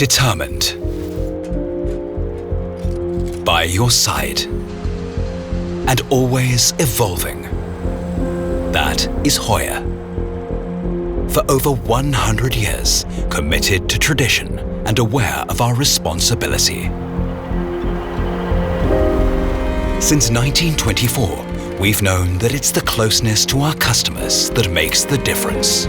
Determined. By your side. And always evolving. That is Heuer. For over 100 years, committed to tradition and aware of our responsibility. Since 1924, we've known that it's the closeness to our customers that makes the difference.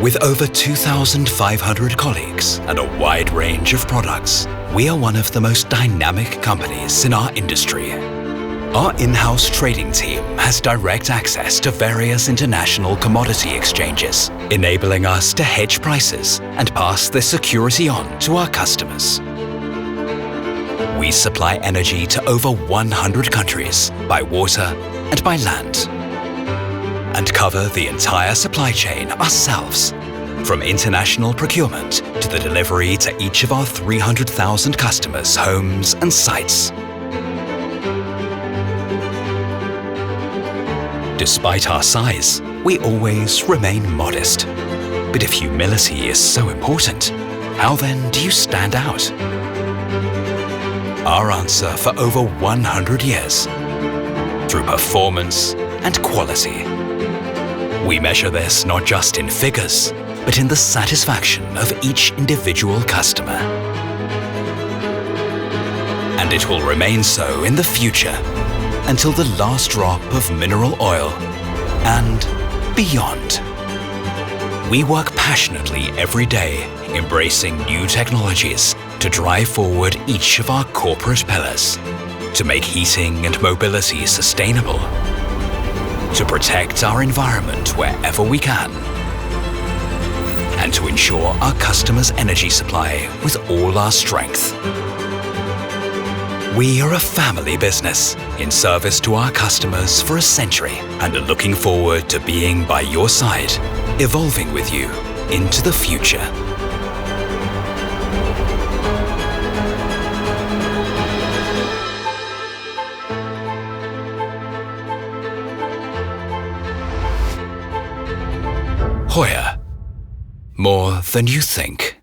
With over 2,500 colleagues and a wide range of products, we are one of the most dynamic companies in our industry. Our in-house trading team has direct access to various international commodity exchanges, enabling us to hedge prices and pass the security on to our customers. We supply energy to over 100 countries by water and by land, and cover the entire supply chain ourselves, from international procurement to the delivery to each of our 300,000 customers' homes and sites. Despite our size, we always remain modest. But if humility is so important, how then do you stand out? Our answer for over 100 years: through performance and quality. We measure this not just in figures, but in the satisfaction of each individual customer. And it will remain so in the future, until the last drop of mineral oil and beyond. We work passionately every day, embracing new technologies to drive forward each of our corporate pillars, to make heating and mobility sustainable, to protect our environment wherever we can, and to ensure our customers' energy supply with all our strength. We are a family business in service to our customers for a century and are looking forward to being by your side, evolving with you into the future. Heuer. More than you think.